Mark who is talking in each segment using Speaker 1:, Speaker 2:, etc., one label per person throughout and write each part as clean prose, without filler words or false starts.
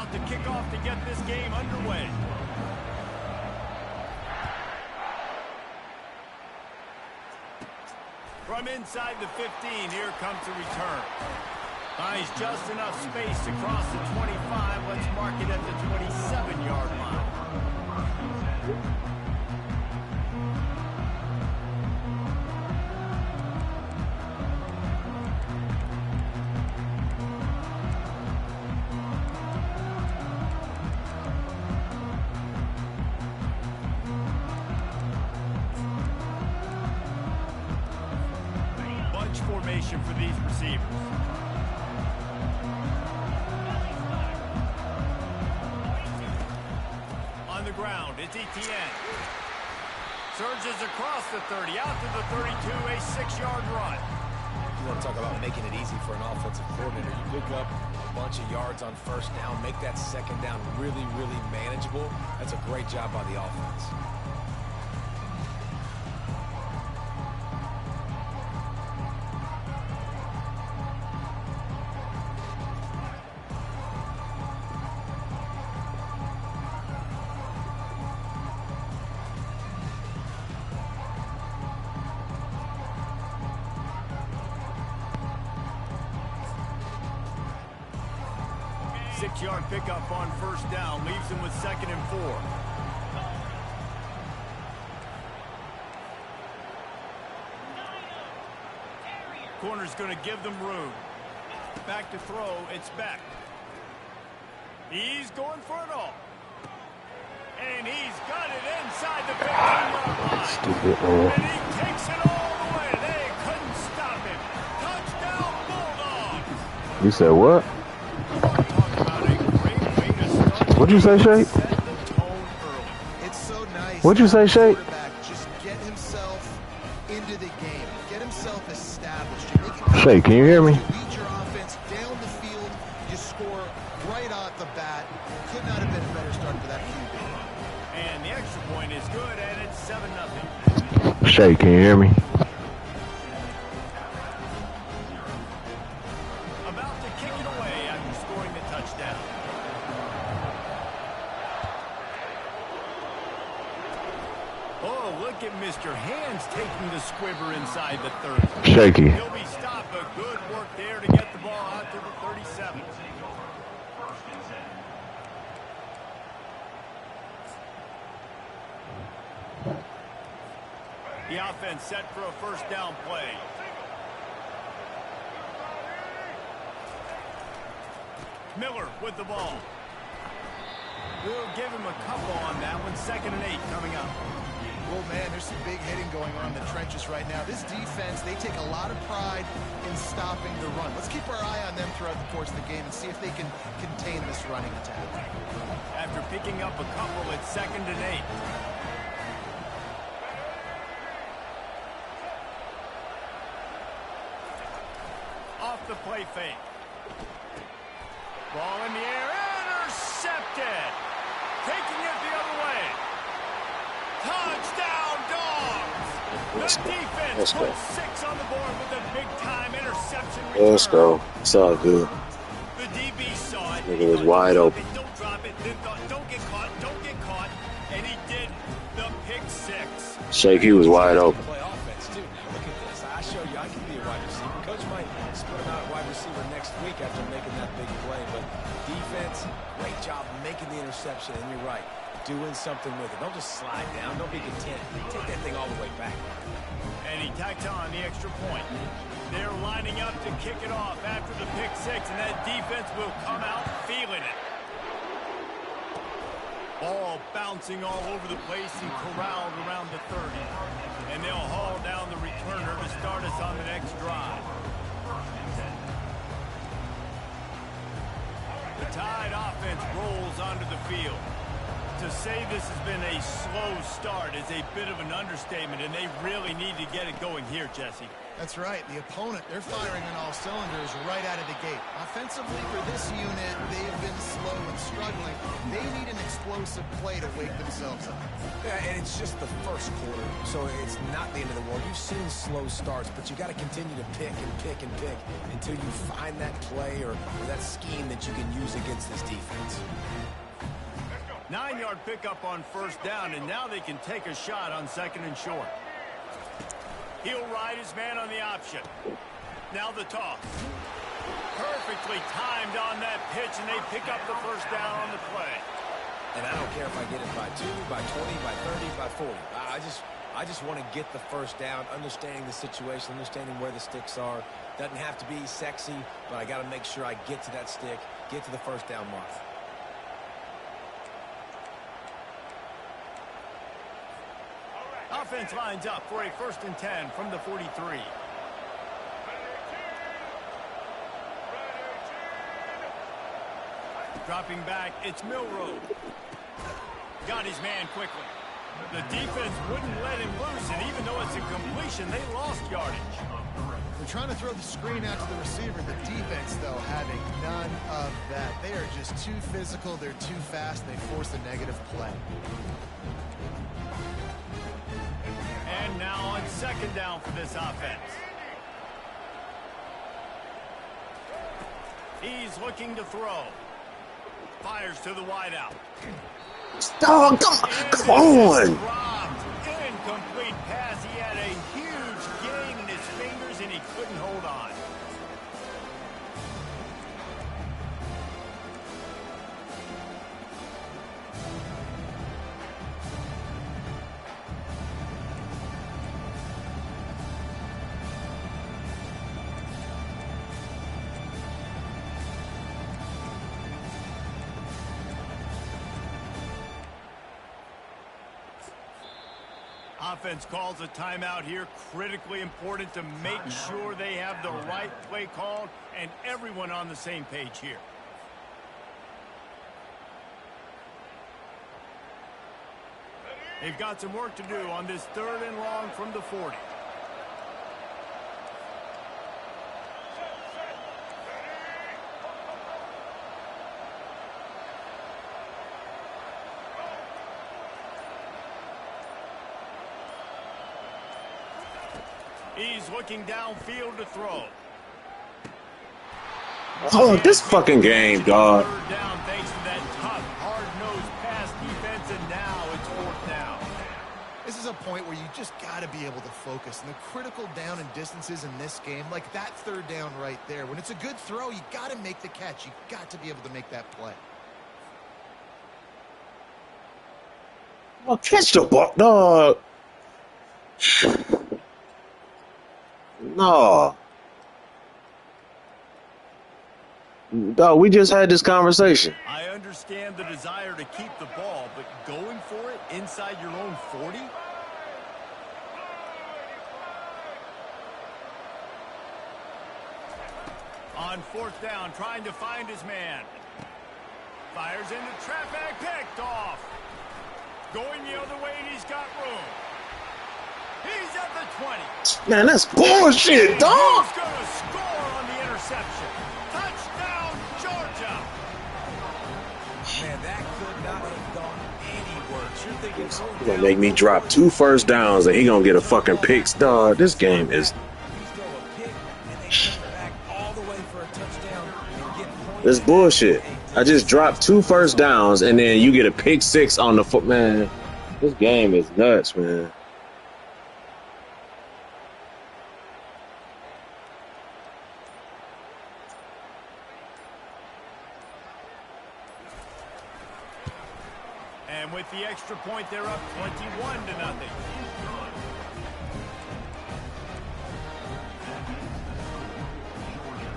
Speaker 1: about to kick off to get this game underway. From inside the 15, here comes the return. Finds just enough space to cross the 25. Let's mark it at the 27-yard line. Formation for these receivers. On the ground, it's Etienne. Surges across the 30, out to the 32, a 6-yard run.
Speaker 2: You want to talk about making it easy for an offensive coordinator. You pick up a bunch of yards on first down, make that second down really, really manageable. That's a great job by the offense.
Speaker 1: Six-yard pickup on first down leaves him with 2nd and 4. Corner's going to give them room. Back to throw, it's Beck. He's going for it all. And he's got it inside the 15-yard line.
Speaker 3: Stupid, man.
Speaker 1: And he takes it all the way. They couldn't stop him. Touchdown, Bulldogs.
Speaker 3: You said what? What'd you say, Shay?
Speaker 4: It's so nice.
Speaker 3: What'd you say, Shay?
Speaker 4: Just get himself into the game. Get himself established.
Speaker 3: Shay, can you hear me?
Speaker 4: You lead your offense down the field. You score right off the bat. Could not have been a better start for that QB.
Speaker 1: And the extra point is good, and it's 7-0.
Speaker 3: Shay, can you hear me?
Speaker 1: About to kick it away after scoring the touchdown. Oh, look at Mr. Hands taking the squibber inside the 30.
Speaker 3: Shaky.
Speaker 1: He'll be stopped, but good work there to get the ball out to the 37. The offense set for a first down play. Miller with the ball. We'll give him a couple on that one. 2nd and 8 coming up.
Speaker 4: Well, man, there's some big hitting going on in the trenches right now. This defense, they take a lot of pride in stopping the run. Let's keep our eye on them throughout the course of the game and see if they can contain this running attack.
Speaker 1: After picking up a couple, it's 2nd and 8. Off the play fake. Ball in the air, intercepted. Taking it the other way. Touchdown, Dogs. The defense puts 6 on the board with a big-time interception return.
Speaker 3: Let's go. It's all good.
Speaker 1: The DB saw it.
Speaker 3: Nigga was wide open.
Speaker 1: Don't drop it. Then thought, don't get caught. Don't get caught. And he did the pick 6.
Speaker 3: Shake, he was wide open.
Speaker 2: Play offense, too. Now, look at this. I show you I can be a wide receiver. Coach might split him out at wide receiver next week after making that big play. But defense, great job making the interception. And you're right. Doing something with it. Don't just slide down. Don't be content. Take that thing all the way back.
Speaker 1: And he tacked on the extra point. They're lining up to kick it off after the pick 6, and that defense will come out feeling it. Ball bouncing all over the place and corralled around the 30. And they'll haul down the returner to start us on the next drive. The Tide offense rolls onto the field. To say this has been a slow start is a bit of an understatement, and they really need to get it going here, Jesse.
Speaker 4: That's right. The opponent, they're firing on all cylinders right out of the gate. Offensively, for this unit, they've been slow and struggling. They need an explosive play to wake themselves up.
Speaker 2: Yeah, and it's just the first quarter, so it's not the end of the world. You've seen slow starts, but you got to continue to pick and pick and pick until you find that play or that scheme that you can use against this defense.
Speaker 1: 9-yard pickup on first down, and now they can take a shot on 2nd and short. He'll ride his man on the option. Now the toss. Perfectly timed on that pitch, and they pick up the first down on the play.
Speaker 2: And I don't care if I get it by 2, by 20, by 30, by 40. I just want to get the first down, understanding the situation, understanding where the sticks are. Doesn't have to be sexy, but I got to make sure I get to that stick, get to the first down mark.
Speaker 1: Offense lines up for a 1st and 10 from the 43. Dropping back, it's Milroe. Got his man quickly. The defense wouldn't let him loose, and even though it's a completion, they lost yardage.
Speaker 4: They're trying to throw the screen out to the receiver. The defense, though, having none of that. They are just too physical. They're too fast. They force a negative play.
Speaker 1: And now on 2nd down for this offense. He's looking to throw. Fires to the wideout.
Speaker 3: Oh, come on.
Speaker 1: Incomplete pass. He had a huge gain in his fingers, and he couldn't hold on. Offense calls a timeout here. Critically important to make sure they have the right play called and everyone on the same page here. They've got some work to do on this 3rd and long from the 40. He's looking downfield to throw.
Speaker 3: Oh, this fucking game, dog.
Speaker 1: Third down thanks to that tough, hard-nosed pass defense, and now it's 4th down.
Speaker 4: This is a point where you just got to be able to focus. And the critical down and distances in this game, like that 3rd down right there, when it's a good throw, you got to make the catch. You got to be able to make that play.
Speaker 3: Well, catch the ball, dog. No. Dog, we just had this conversation.
Speaker 1: I understand the desire to keep the ball, but going for it inside your own 40? On 4th down, trying to find his man. Fires into traffic, picked off. Going the other way, and he's got room. He's at the 20.
Speaker 3: Man, that's bullshit, dog.
Speaker 1: He's going to score on the interception. Touchdown, Georgia.
Speaker 2: Man, that could not have gone any worse. You're thinking,
Speaker 3: He's gonna make me drop 2 first downs and he gonna get a fucking pick. Dog, this game is... This bullshit. I just dropped 2 first downs and then you get a pick 6 on the foot. Man, this game is nuts, man.
Speaker 1: And with the extra point, they're up 21-0.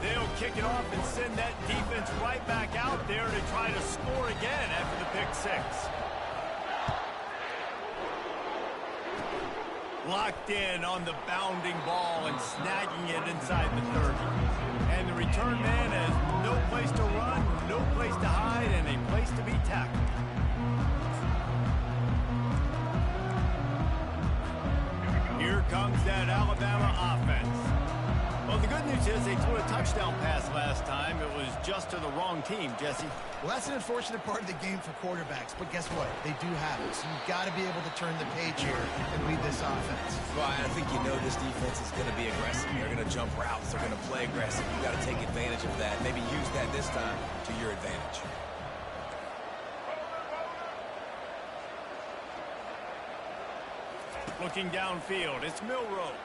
Speaker 1: They'll kick it off and send that defense right back out there to try to score again after the pick 6. Locked in on the bounding ball and snagging it inside the 30. And the return man has no place to run, no place to hide, and a place to be tackled. Here comes that Alabama offense. Well, the good news is they threw a touchdown pass last time. It was just to the wrong team, Jesse.
Speaker 4: Well, that's an unfortunate part of the game for quarterbacks, but guess what? They do have it, so you've got to be able to turn the page here and read this offense.
Speaker 2: Well, I think you know this defense is going to be aggressive. They're going to jump routes. They're going to play aggressive. You've got to take advantage of that. Maybe use that this time to your advantage.
Speaker 1: Looking downfield, it's Milroe.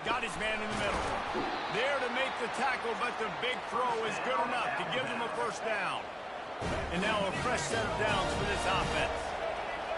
Speaker 1: Got his man in the middle. There to make the tackle, but the big throw is good enough to give them a first down. And now a fresh set of downs for this offense.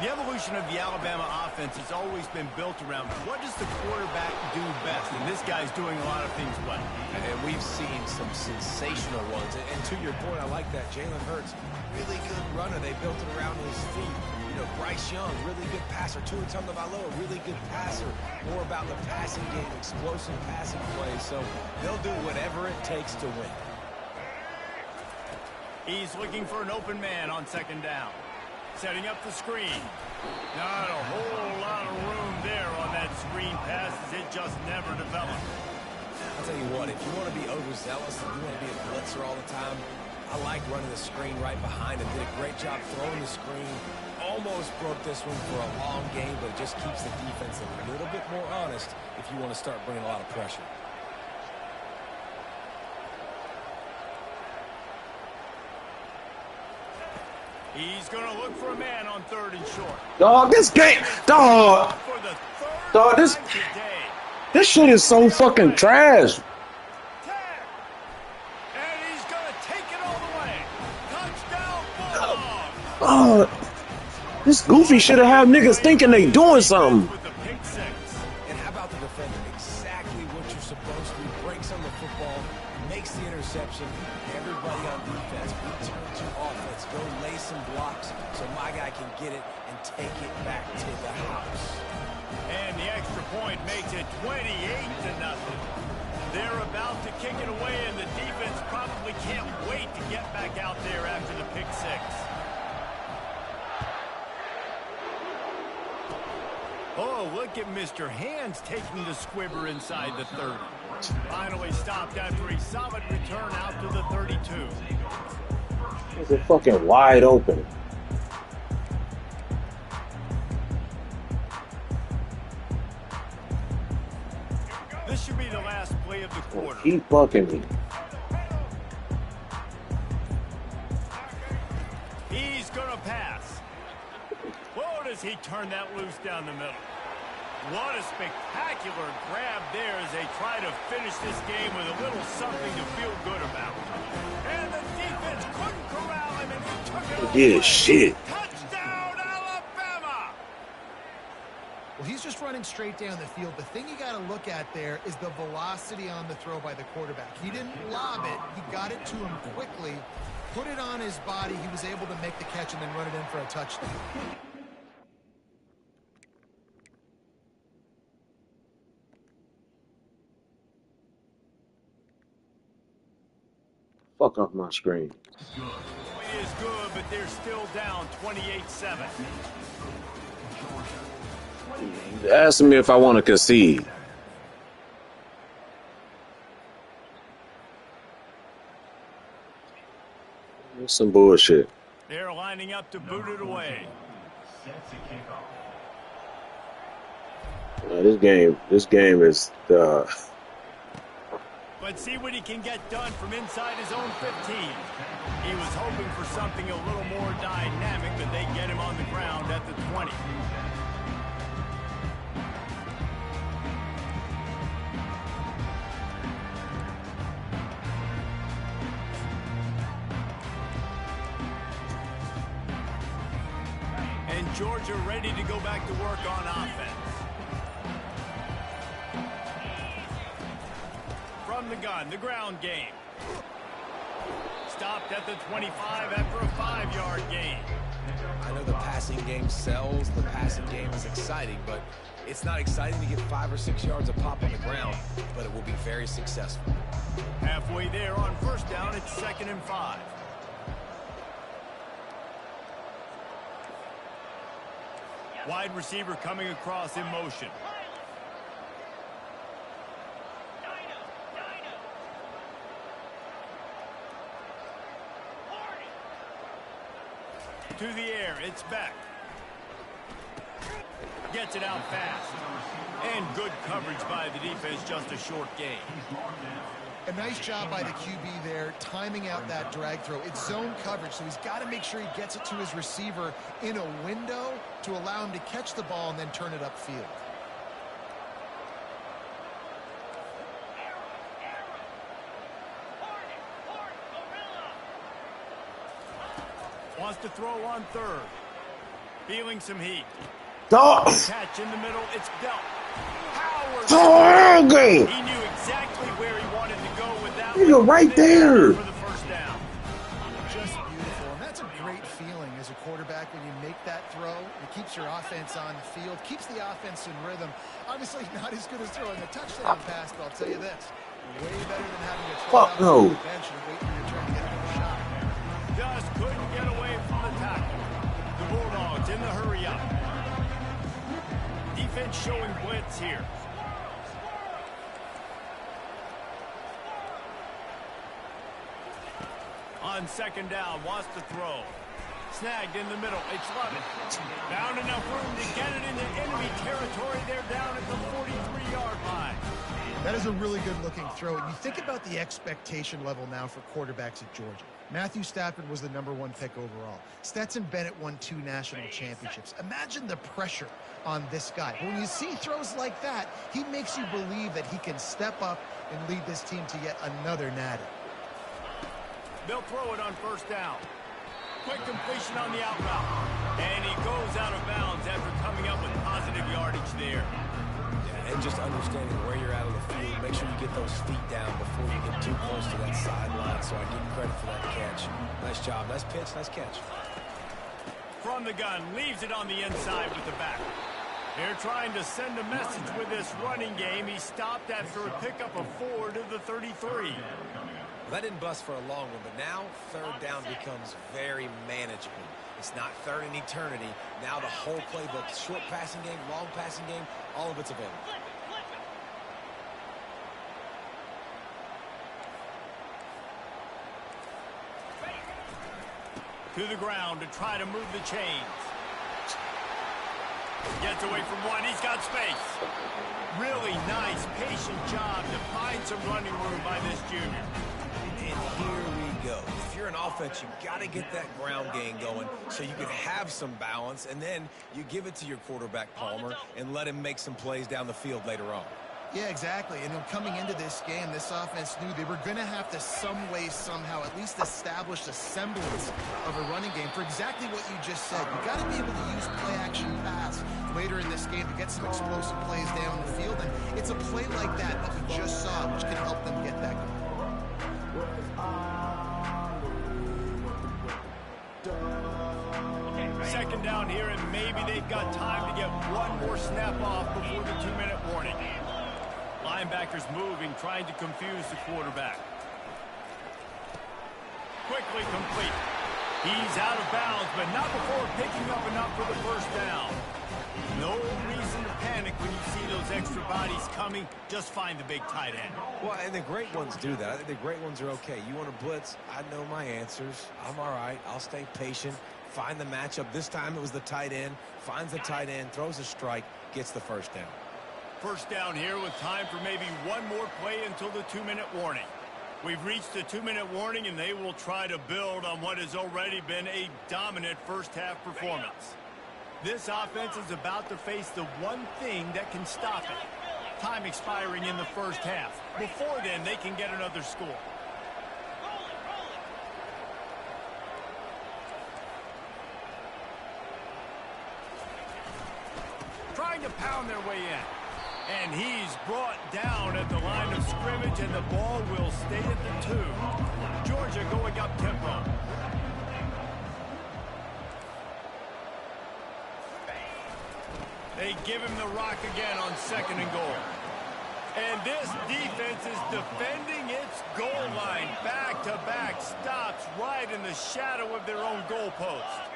Speaker 1: The evolution of the Alabama offense has always been built around what does the quarterback do best? And this guy's doing a lot of things well.
Speaker 2: And we've seen some sensational ones. And to your point, I like that. Jalen Hurts, really good runner. They built it around his feet. You know, Bryce Young, really good passer. Tua Tagovailoa, really good passer. More about the passing game, explosive passing plays. So they'll do whatever it takes to win.
Speaker 1: He's looking for an open man on second down. Setting up the screen. Not a whole lot of room there on that screen pass as it just never developed.
Speaker 2: I'll tell you what, if you want to be overzealous and you want to be a blitzer all the time, I like running the screen right behind him. Did a great job throwing the screen. Almost broke this one for a long game, but it just keeps the defense a little bit more honest if you want to start bringing a lot of pressure.
Speaker 1: He's going to look for a man on third and short.
Speaker 3: Dog, this game, dog, this shit is so fucking trash.
Speaker 1: And he's going to take it all the way. Touchdown, Bulldogs.
Speaker 3: This goofy should have had niggas thinking they doing something.
Speaker 1: With the pick six.
Speaker 2: And how about the defender? Exactly what you're supposed to do. Breaks on the football, makes the interception. Everybody on defense, return to offense. Go lay some blocks so my guy can get it and take it back to the house.
Speaker 1: And the extra point makes it 28-0. They're about to kick it away, and the defense probably can't wait to get back out there after the pick six. Oh, look at Mr. Hands taking the squibber inside the 30. Finally stopped after a solid return out to the 32.
Speaker 3: It's a fucking wide open.
Speaker 1: This should be the last play of the quarter.
Speaker 3: Keep fucking me.
Speaker 1: He's going to pass. Whoa, does he turn that loose down the middle? What a spectacular grab there as they try to finish this game with a little something to feel good about. And the defense couldn't corral him, and he took it all
Speaker 3: Yeah,
Speaker 1: away.
Speaker 3: shit.
Speaker 1: Touchdown, Alabama!
Speaker 4: Well, he's just running straight down the field. The thing you got to look at there is the velocity on the throw by the quarterback. He didn't lob it. He got it to him quickly, put it on his body. He was able to make the catch and then run it in for a touchdown.
Speaker 3: Fuck off my screen.
Speaker 1: It is good, but they're still down 28-7.
Speaker 3: Asking me if I want to concede. That's some bullshit.
Speaker 1: They're lining up to boot it away.
Speaker 3: This game is
Speaker 1: Let's see what he can get done from inside his own 15. He was hoping for something a little more dynamic, but they get him on the ground at the 20. And Georgia ready to go back to work on offense. From the gun, the ground game. Stopped at the 25 after a 5-yard gain.
Speaker 2: I know the passing game sells, the passing game is exciting, but it's not exciting to get 5 or 6 yards of pop on the ground, but it will be very successful.
Speaker 1: Halfway there on first down, it's 2nd and 5. Wide receiver coming across in motion. To the air, it's back. Gets it out fast. And good coverage by the defense, just a short gain.
Speaker 4: A nice job by the QB there, timing out that drag throw. It's zone coverage, so he's got to make sure he gets it to his receiver in a window to allow him to catch the ball and then turn it upfield.
Speaker 1: Wants to throw on third. Feeling some heat.
Speaker 3: Oh.
Speaker 1: Catch in the middle. It's dealt. Howard. He knew exactly where he wanted to go with that.
Speaker 3: You're right there.
Speaker 1: For the first down.
Speaker 4: Just beautiful. And that's a great feeling as a quarterback when you make that throw. It keeps your offense on the field, keeps the offense in rhythm. Obviously not as good as throwing a touchdown pass, but I'll tell you this. Way better than having to throw out on the bench and wait for your turn to get another shot.
Speaker 1: Just couldn't get away from the tackle. The Bulldogs in the hurry up. Defense showing blitz here. On second down, wants to throw. Snagged in the middle. It's Lovett. Found enough room to get it into enemy territory. They're down at the 43-yard line.
Speaker 4: That is a really good-looking throw. And you think about the expectation level now for quarterbacks at Georgia. Matthew Stafford was the #1 pick overall. Stetson Bennett won 2 national championships. Imagine the pressure on this guy. When you see throws like that, he makes you believe that he can step up and lead this team to yet another natty.
Speaker 1: They'll throw it on first down. Quick completion on the out route. And he goes out of bounds after coming up with positive yardage there.
Speaker 2: Yeah, and just understanding where you're at on the field. Make sure you get those feet down before you get too close to that sideline. So I give him credit for that catch. Nice job. Nice pitch. Nice catch.
Speaker 1: From the gun, leaves it on the inside with the back. They're trying to send a message with this running game. He stopped after a pickup of 4 to the 33.
Speaker 2: That didn't bust for a long one, but now third down becomes very manageable. It's not third in eternity. Now the whole playbook, short passing game, long passing game, all of it's available.
Speaker 1: To the ground to try to move the chains. Gets away from one. He's got space. Really nice, patient job to find some running room by this junior.
Speaker 2: And here we go. If you're an offense, you've got to get that ground game going so you can have some balance, and then you give it to your quarterback, Palmer, and let him make some plays down the field later on.
Speaker 4: Yeah, exactly. And coming into this game, this offense knew they were going to have to some way, somehow, at least establish a semblance of a running game for exactly what you just said. You got to be able to use play-action pass later in this game to get some explosive plays down the field. And it's a play like that we just saw, which can help them get that going.
Speaker 1: Second down here, and maybe they've got time to get one more snap off before the 2-minute warning. Linebackers moving, trying to confuse the quarterback. Quickly complete. He's out of bounds, but not before picking up enough for the first down. No reason to panic when you see those extra bodies coming. Just find the big tight end.
Speaker 2: Well, and the great ones do that. I think the great ones are okay. You want to blitz? I know my answers. I'm all right. I'll stay patient. Find the matchup. This time it was the tight end. Finds the tight end, throws a strike, gets the first down.
Speaker 1: First down here with time for maybe one more play until the 2-minute warning. We've reached the 2-minute warning, and they will try to build on what has already been a dominant first-half performance. This offense is about to face the one thing that can stop it. Time expiring in the first half. Before then, they can get another score. Trying to pound their way in. And he's brought down at the line of scrimmage, and the ball will stay at the 2. Georgia going up tempo. They give him the rock again on 2nd and goal. And this defense is defending its goal line. Back-to-back stops right in the shadow of their own goalpost.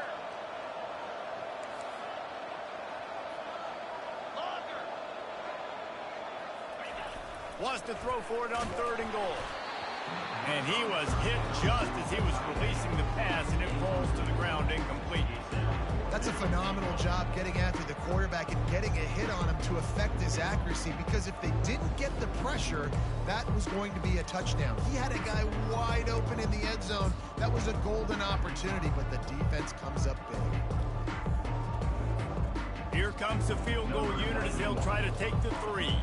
Speaker 1: Wants to throw for it on 3rd and goal. And he was hit just as he was releasing the pass, and it falls to the ground incomplete.
Speaker 4: That's a phenomenal job getting after the quarterback and getting a hit on him to affect his accuracy, because if they didn't get the pressure, that was going to be a touchdown. He had a guy wide open in the end zone. That was a golden opportunity, but the defense comes up big.
Speaker 1: Here comes the field goal unit as they'll try to take the 3.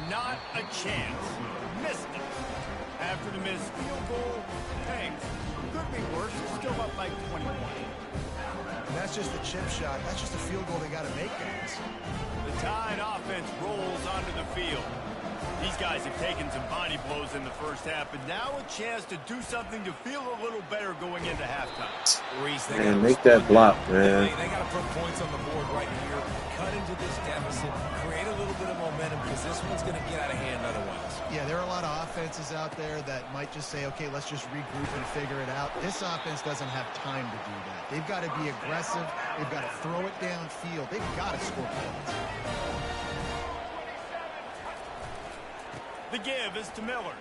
Speaker 1: Not a chance. Missed it. After the missed field goal, thanks. Could be worse. Still up by 21.
Speaker 4: And that's just a chip shot. That's just a field goal they got to make, guys.
Speaker 1: The Tide offense rolls onto the field. These guys have taken some body blows in the first half, but now a chance to do something to feel a little better going into halftime.
Speaker 2: Reese,
Speaker 3: Man, make that block, man.
Speaker 2: They got to put points on the board right here, cut into this deficit, create a little bit of momentum, because this one's going to get out of hand otherwise.
Speaker 4: Yeah, there are a lot of offenses out there that might just say, okay, let's just regroup and figure it out. This offense doesn't have time to do that. They've got to be aggressive. They've got to throw it downfield. They've got to score points.
Speaker 1: The give is to Miller.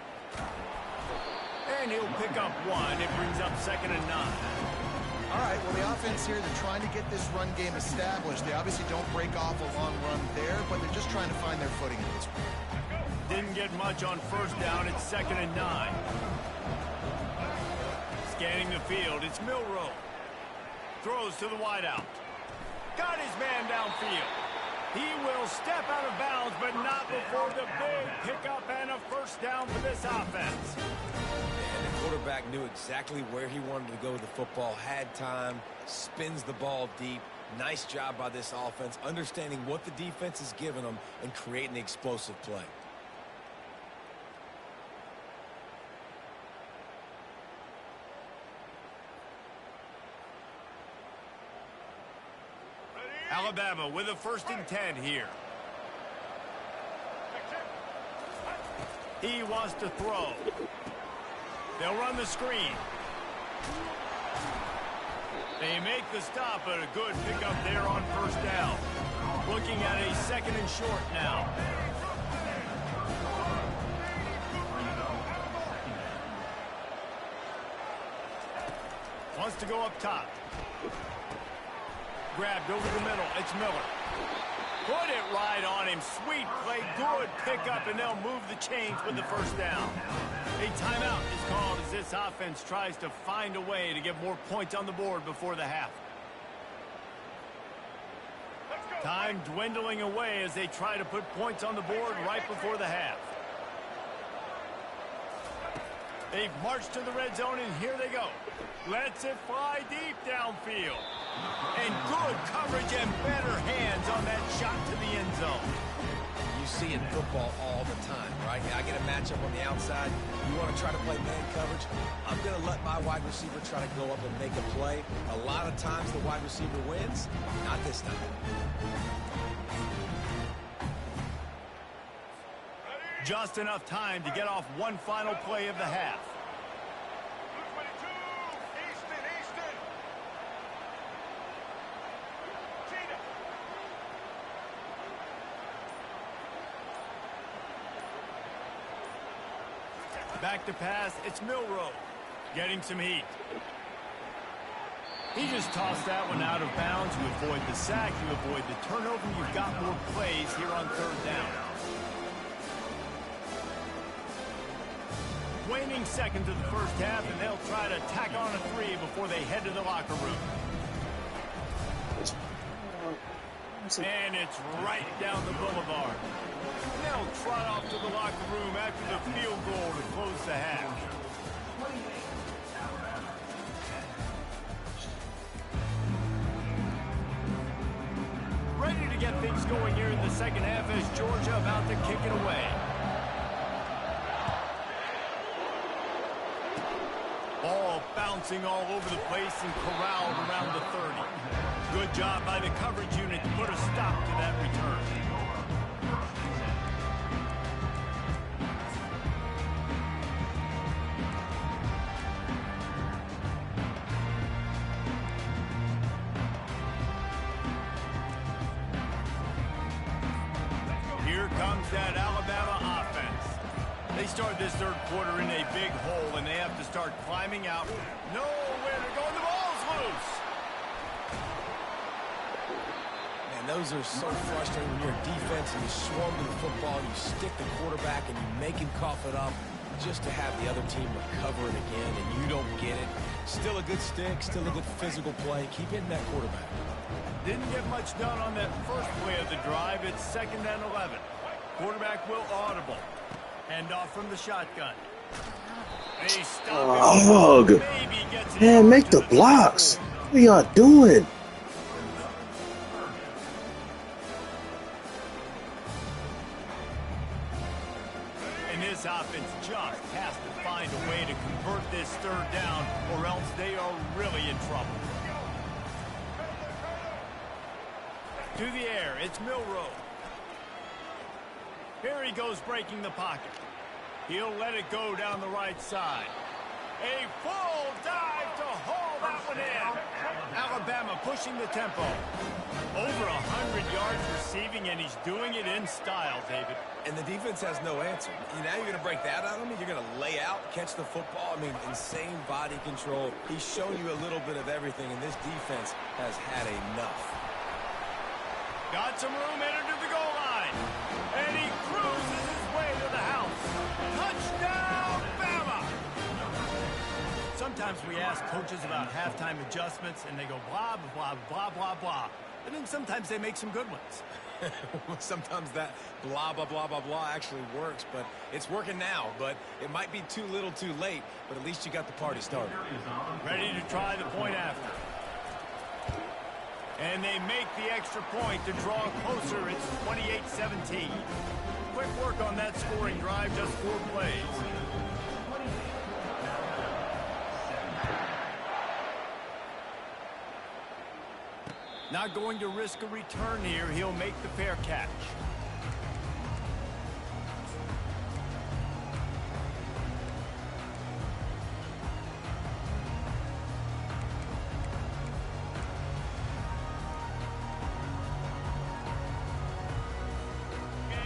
Speaker 1: And he'll pick up 1. It brings up 2nd and 9.
Speaker 4: All right, well, the offense here, they're trying to get this run game established. They obviously don't break off a long run there, but they're just trying to find their footing in this one.
Speaker 1: Didn't get much on 1st down. It's 2nd and 9. Scanning the field, it's Milroe. Throws to the wideout. Got his man downfield. He will step out of bounds, but not before the big pickup and a 1st down for this offense.
Speaker 2: And the quarterback knew exactly where he wanted to go with the football, had time, spins the ball deep. Nice job by this offense, understanding what the defense is giving them and creating the explosive play.
Speaker 1: Alabama with a 1st and 10 here. He wants to throw. They'll run the screen. They make the stop, but a good pickup there on 1st down. Looking at a 2nd and short now. Wants to go up top. Grabbed over the middle. It's Miller. Put it right on him. Sweet play. Good pickup, and they'll move the chains with the 1st down. A timeout is called as this offense tries to find a way to get more points on the board before the half. Time dwindling away as they try to put points on the board right before the half. They've marched to the red zone, and here they go. Lets it fly deep downfield. And good coverage and better hands on that shot to the end zone.
Speaker 2: You see in football all the time, right? I get a matchup on the outside. You want to try to play man coverage? I'm going to let my wide receiver try to go up and make a play. A lot of times the wide receiver wins. Not this time.
Speaker 1: Just enough time to get off one final play of the half. Back to pass, it's Milroe. Getting some heat. He just tossed that one out of bounds. You avoid the sack, you avoid the turnover. You've got more plays here on 3rd down. Waning seconds of the first half, and they'll try to tack on a 3 before they head to the locker room. And it's right down the boulevard. They'll trot off to the locker room after the field goal to close the half. Ready to get things going here in the second half as Georgia about to kick it away. Ball bouncing all over the place and corralled around the 30. Good job by the coverage unit to put a stop to that return. comes that Alabama offense. They start this third quarter in a big hole, and they have to start climbing out. Nowhere to go. The ball's loose.
Speaker 2: Man, those are so frustrating when you're a defense and you swarm to the football, you stick the quarterback, and you make him cough it up just to have the other team recover it again, and you don't get it. Still a good stick, still a good physical play. Keep hitting that quarterback.
Speaker 1: Didn't get much done on that first play of the drive. It's 2nd and 11. Quarterback will audible. Hand off from the shotgun. They stop him. Maybe gets it
Speaker 3: Man, make the blocks. What are y'all doing?
Speaker 1: And this offense just has to find a way to convert this third down, or else they are really in trouble. To the air, it's Milroe. Here he goes breaking the pocket. He'll let it go down the right side. A full dive to haul that one in. Alabama pushing the tempo. Over 100 yards receiving, and he's doing it in style, David.
Speaker 2: And the defense has no answer. Now you're going to break that out of me? You're going to lay out, catch the football? I mean, insane body control. He's shown you a little bit of everything, and this defense has had enough.
Speaker 1: Got some room, entered to the goal line. And he cruises his way to the house. Touchdown, Bama! Sometimes we ask coaches about halftime adjustments, and they go blah, blah, blah, blah, blah. And then sometimes they make some good ones.
Speaker 2: Sometimes that blah, blah, blah, blah, blah actually works, but it's working now. But it might be too little too late, but at least you got the party started.
Speaker 1: Ready to try the point after. And they make the extra point to draw closer. It's 28-17. Quick work on that scoring drive, just 4 plays. Not going to risk a return here. He'll make the fair catch.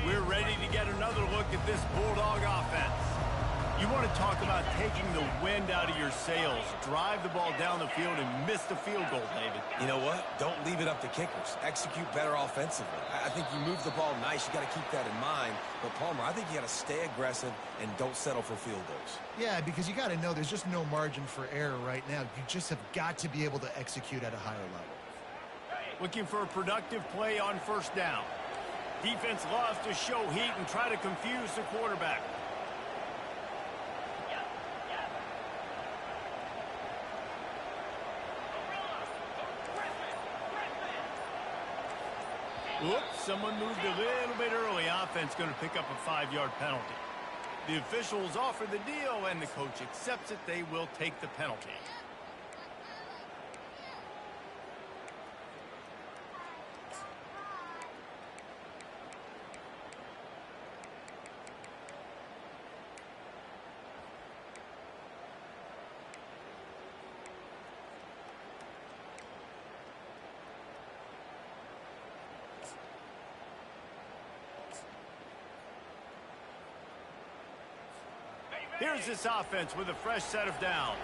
Speaker 1: We're ready to get another look at this Bulldog offense. You want to talk about taking the wind out of your sails. Drive the ball down the field and miss the field goal, David.
Speaker 2: You know what? Don't leave it up to kickers. Execute better offensively. I think you move the ball nice. You got to keep that in mind. But, Palmer, I think you got to stay aggressive and don't settle for field goals.
Speaker 4: Yeah, because you got to know there's just no margin for error right now. You just have got to be able to execute at a higher level.
Speaker 1: Looking for a productive play on first down. Defense loves to show heat and try to confuse the quarterback. Oops, someone moved a little bit early. Offense going to pick up a 5-yard penalty. The officials offer the deal, and the coach accepts it. They will take the penalty. Here's this offense with a fresh set of downs.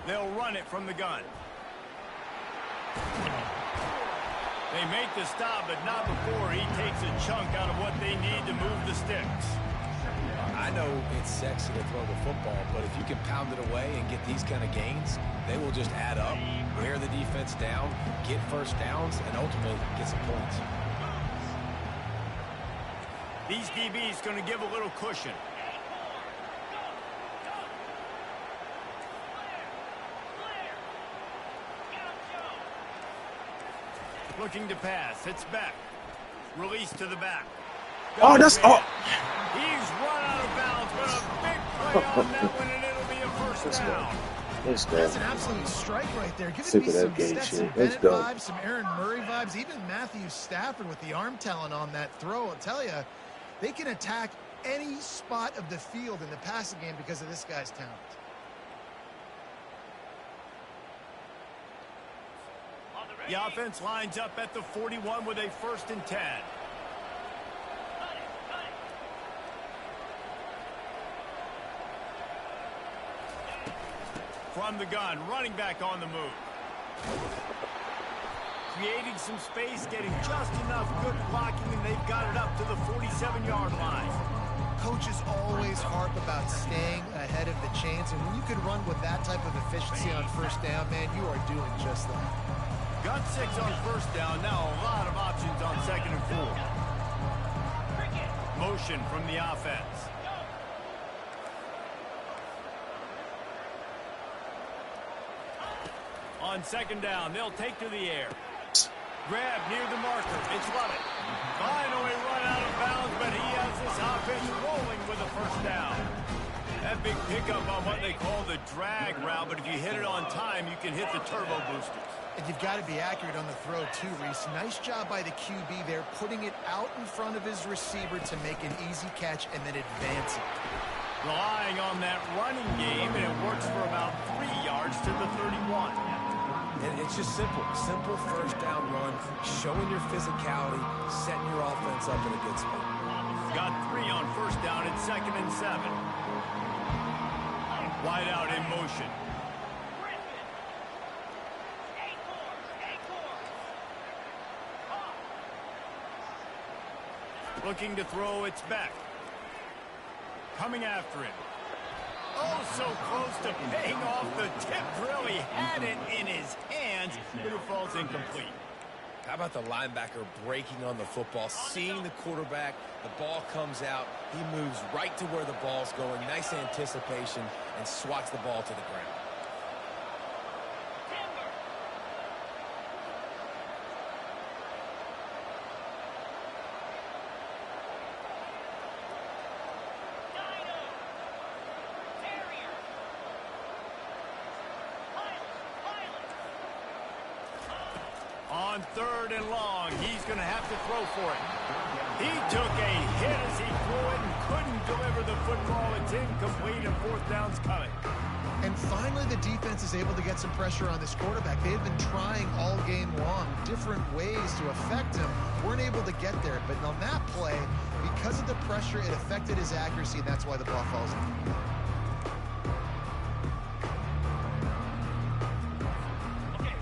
Speaker 1: They'll run it from the gun. They make the stop, but not before he takes a chunk out of what they need to move the sticks.
Speaker 2: I know it's sexy to throw the football, but if you can pound it away and get these kind of gains, they will just add up, wear the defense down, get first downs, and ultimately get some points.
Speaker 1: These DBs going to give a little cushion. Looking to pass. It's back. Release to the back.
Speaker 3: Oh, that's all.
Speaker 1: He's run out of bounds, but a big play on that one, and it'll be a first down.
Speaker 3: Let's go.
Speaker 4: That's an absolute strike right there. Give
Speaker 3: Sick
Speaker 4: me
Speaker 3: of
Speaker 4: some
Speaker 3: that game
Speaker 4: Stetson
Speaker 3: shit. Let's
Speaker 4: Bennett
Speaker 3: go.
Speaker 4: vibes, some Aaron Murray vibes, even Matthew Stafford with the arm talent on that throw. I'll tell you, they can attack any spot of the field in the passing game because of this guy's talent.
Speaker 1: The offense lines up at the 41 with a 1st and 10. From the gun, running back on the move. Creating some space, getting just enough good blocking, and they've got it up to the 47-yard line.
Speaker 4: Coaches always harp about staying ahead of the chains, and when you can run with that type of efficiency on 1st down, man, you are doing just that.
Speaker 1: Got 6 on 1st down, now a lot of options on 2nd and 4. Motion from the offense. On 2nd down, they'll take to the air. Grab near the marker. It's Lovett. Finally run out of bounds, but he has this offense rolling with a 1st down. That big pickup on what they call the drag route, but if you hit it on time, you can hit the turbo boosters.
Speaker 4: And you've got to be accurate on the throw, too, Reese. Nice job by the QB there, putting it out in front of his receiver to make an easy catch and then advance it.
Speaker 1: Relying on that running game, and it works for about 3 yards to the 31.
Speaker 2: And it's just simple. Simple 1st down run, showing your physicality, setting your offense up in a good spot.
Speaker 1: Got 3 on 1st down at 2nd and 7. Wide out in motion. Looking to throw, it's back. Coming after him. Oh, so close to paying off the tip drill. He had it in his hands, but it falls incomplete.
Speaker 2: How about the linebacker breaking on the football, seeing the quarterback, the ball comes out, he moves right to where the ball's going, nice anticipation, and swats the ball to the ground.
Speaker 1: On 3rd and long, he's going to have to throw for it. He took a hit as he threw it and couldn't deliver the football. It's incomplete, and 4th down's coming.
Speaker 4: And finally, the defense is able to get some pressure on this quarterback. They've been trying all game long, different ways to affect him. Weren't able to get there, but on that play, because of the pressure, it affected his accuracy, and that's why the ball falls in.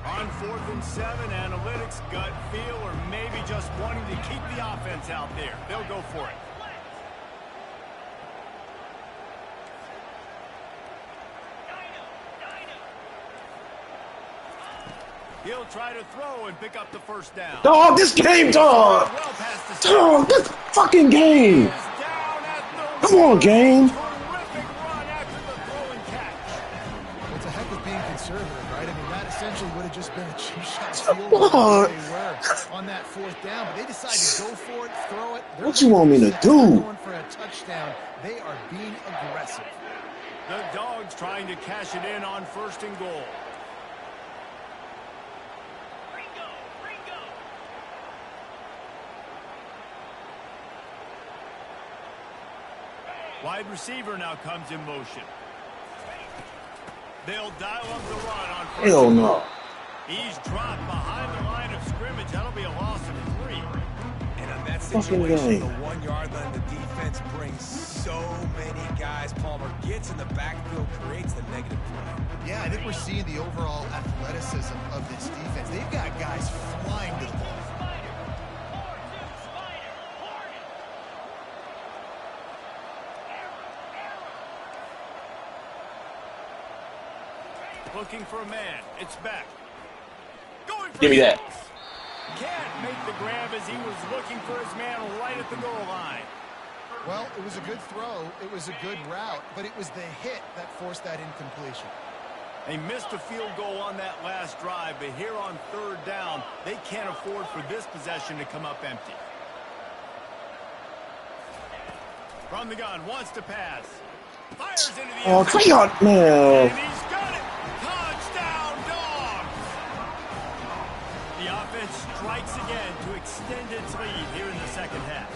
Speaker 1: On 4th and 7, analytics, gut feel, or maybe just wanting to keep the offense out there. They'll go for it. He'll try to throw and pick up the 1st down.
Speaker 3: Dog, this game, dog.
Speaker 1: Well past the
Speaker 3: Dog, this fucking game. Come on, game.
Speaker 1: Terrific run after the throw and catch.
Speaker 4: It's a heck of being conservative, right? I mean, that essentially would have just been a 2-shot field
Speaker 3: What?
Speaker 4: goal if they were on that 4th down, but they decided to go for it, throw it. They're
Speaker 3: What you want me to do?
Speaker 4: Going for a touchdown. They are being aggressive.
Speaker 1: The Dogs trying to cash it in on 1st and goal. Wide receiver now comes in motion. They'll dial up the run on 1st.
Speaker 3: Hell no.
Speaker 1: He's dropped behind the line of scrimmage. That'll be a loss of 3.
Speaker 2: And on that
Speaker 3: Fucking
Speaker 2: situation,
Speaker 3: game.
Speaker 2: the 1-yard line, the defense brings so many guys. Palmer gets in the backfield, creates the negative play.
Speaker 4: Yeah, I think we're seeing the overall athleticism of this defense. They've got guys flying to the ball.
Speaker 1: Looking for a man. It's back. Going for
Speaker 3: Give me that.
Speaker 1: six. Can't make the grab as he was looking for his man right at the goal line.
Speaker 4: Well, it was a good throw. It was a good route, but it was the hit that forced that incompletion.
Speaker 1: They missed a field goal on that last drive, but here on 3rd down, they can't afford for this possession to come up empty. From the gun, wants to pass. Fires into the
Speaker 3: Oh,
Speaker 1: end zone.
Speaker 3: try out,
Speaker 1: And
Speaker 3: man.
Speaker 1: he's got it. Touchdown, Dogs! The offense strikes again to extend its lead here in the 2nd half.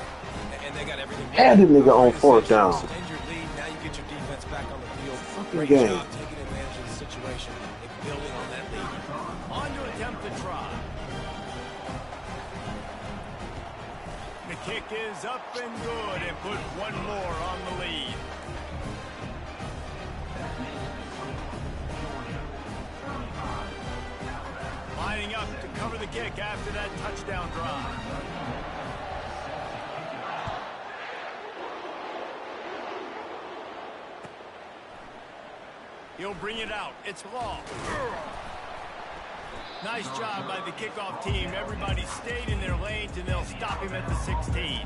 Speaker 2: And they got everything.
Speaker 3: Had the nigga on 4th down.
Speaker 2: Extend your lead. Now you get your defense back on the field.
Speaker 3: Fucking
Speaker 2: Great
Speaker 3: game.
Speaker 2: job taking advantage of the situation and building on that lead.
Speaker 1: On to attempt the try. kick is up and good and put one more on the lead. Lining up to cover the kick after that touchdown drive. He'll bring it out. It's long. Nice job by the kickoff team. Everybody stayed in their lanes, and they'll stop him at the 16.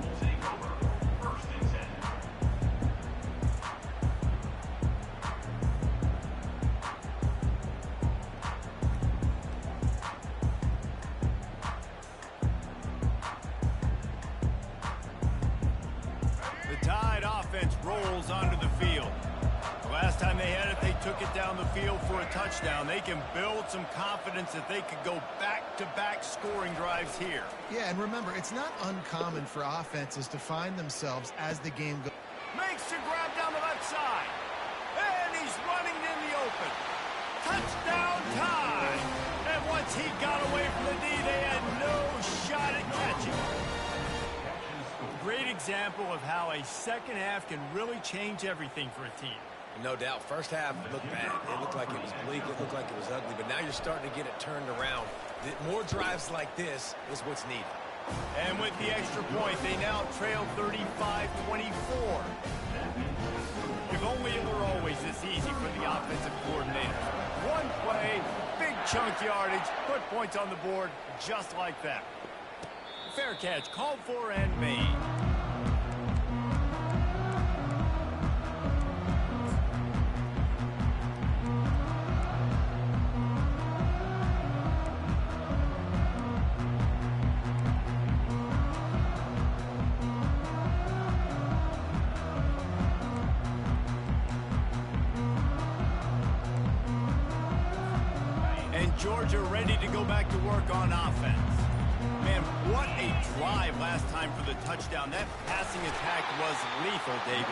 Speaker 1: The Tide offense rolls onto the field. Last time they had it, they took it down the field for a touchdown. They can build some confidence that they could go back-to-back scoring drives here.
Speaker 4: Yeah, and remember, it's not uncommon for offenses to find themselves as the game goes.
Speaker 1: Makes the grab down the left side. And he's running in the open. Touchdown time. And once he got away from the D, they had no shot at catching. Great example of how a second half can really change everything for a team.
Speaker 2: No doubt. First half looked bad. It looked like it was bleak. It looked like it was ugly. But now you're starting to get it turned around. More drives like this is what's needed.
Speaker 1: And with the extra point, they now trail 35-24. If only it were always this easy for the offensive coordinator. One play, big chunk yardage, put points on the board just like that. Fair catch, called for and made. Georgia ready to go back to work on offense. Man, what a drive last time for the touchdown. That passing attack was lethal, David.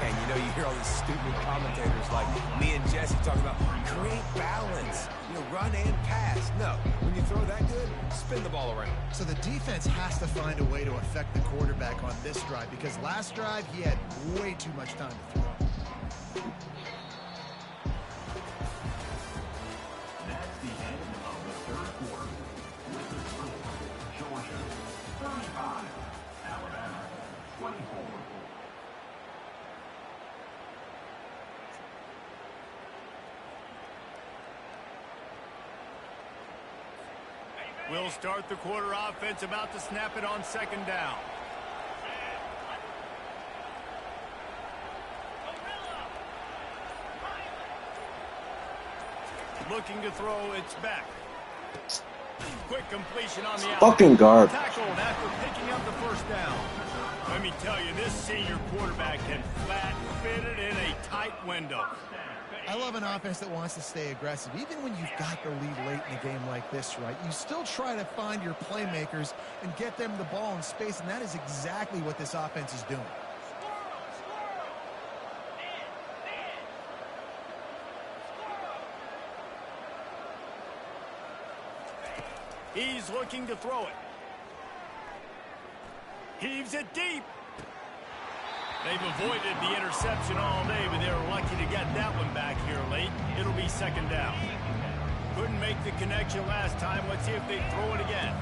Speaker 2: And you know, you hear all these stupid commentators like me and Jesse talking about create balance, run and pass. No, when you throw that good, spin the ball around.
Speaker 4: So the defense has to find a way to affect the quarterback on this drive because last drive he had way too much time to throw.
Speaker 1: We'll start the quarter offense, about to snap it on second down. Looking to throw, it's back. Quick completion on the out.
Speaker 3: Fucking garbage.
Speaker 1: Tackled after picking up the first down. Let me tell you, this senior quarterback can flat fit it in a tight window.
Speaker 4: I love an offense that wants to stay aggressive. Even when you've got the lead late in a game like this, right, you still try to find your playmakers and get them the ball in space, and that is exactly what this offense is doing.
Speaker 1: He's looking to throw it. Heaves it deep. They've avoided the interception all day, but they were lucky to get that one back here late. It'll be second down. Couldn't make the connection last time. Let's see if they throw it again.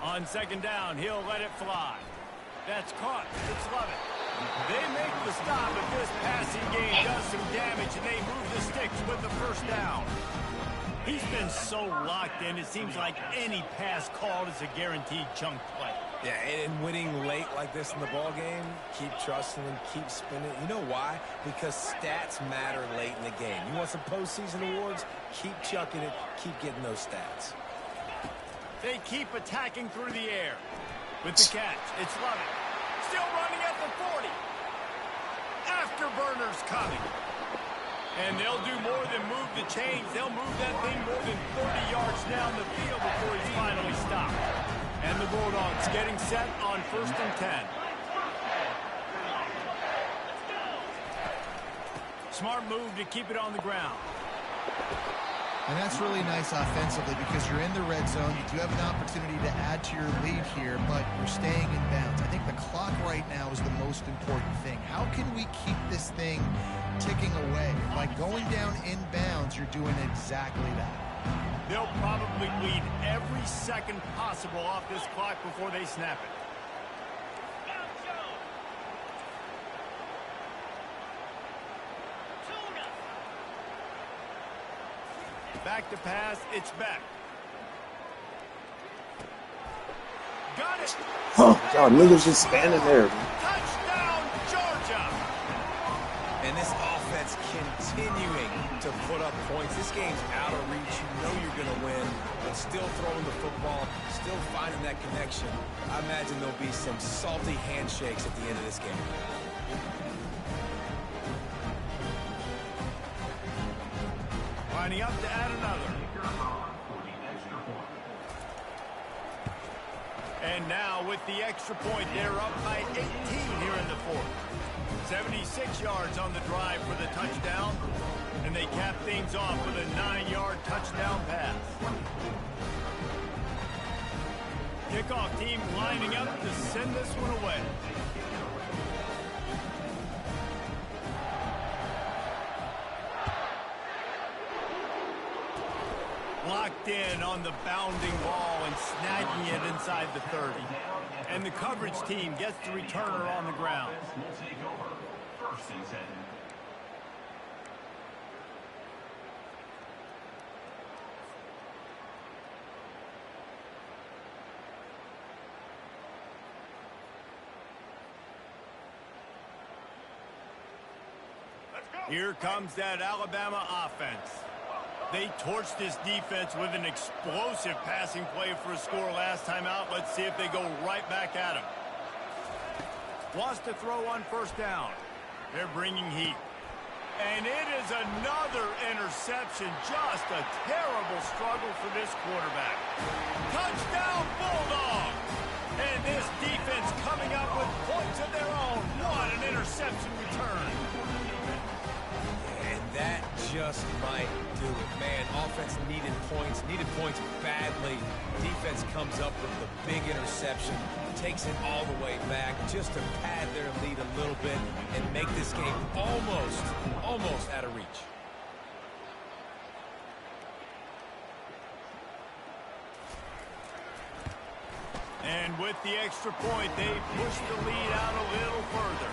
Speaker 1: On second down, he'll let it fly. That's caught. It's Lovett. They make the stop, but this passing game does some damage, and they move the sticks with the first down. He's been so locked in, it seems like any pass called is a guaranteed chunk play.
Speaker 2: Yeah, and winning late like this in the ball game, keep trusting him, keep spinning. You know why? Because stats matter late in the game. You want some postseason awards? Keep chucking it, keep getting those stats.
Speaker 1: They keep attacking through the air. With the catch, it's Lovett. Still running at the 40. Afterburners coming. And they'll do more than move the chains. They'll move that thing more than 30 yards down the field before he's finally stopped. And the Bulldogs getting set on 1st and 10. Smart move to keep it on the ground.
Speaker 4: And that's really nice offensively because you're in the red zone. You do have an opportunity to add to your lead here, but you're staying in bounds. I think the clock right now is the most important thing. How can we keep this thing ticking away? By going down in bounds, you're doing exactly that.
Speaker 1: They'll probably bleed every second possible off this clock before they snap it. Back to pass, it's back. Got it.
Speaker 3: Oh, y'all niggas just standing there.
Speaker 1: Touchdown, Georgia.
Speaker 2: And this offense continuing to put up points. This game's out of reach. You know you're going to win, but still throwing the football, still finding that connection. I imagine there'll be some salty handshakes at the end of this game.
Speaker 1: Lining up to add another. And now with the extra point, they're up by 18 here in the fourth. 76 yards on the drive for the touchdown. And they cap things off with a 9-yard touchdown pass. Kickoff team lining up to send this one away. Locked in on the bounding ball and snagging it inside the 30. And the coverage team gets the returner on the ground. Here comes that Alabama offense. They torched this defense with an explosive passing play for a score last time out. Let's see if they go right back at him. Wants to throw on 1st down. They're bringing heat. And it is another interception. Just a terrible struggle for this quarterback. Touchdown, Bulldogs! And this defense coming up with points of their own. What an interception return.
Speaker 2: And that just might do it. Man, offense needed points badly. Defense comes up with the big interception, takes it all the way back just to pad their lead a little bit and make this game almost out of reach.
Speaker 1: And with the extra point, they push the lead out a little further.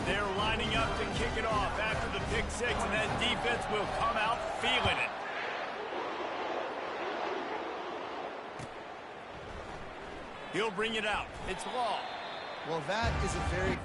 Speaker 1: They're lining up to kick it off after the pick six, and that defense will come out feeling it. He'll bring it out. It's Law.
Speaker 4: Well, that is a very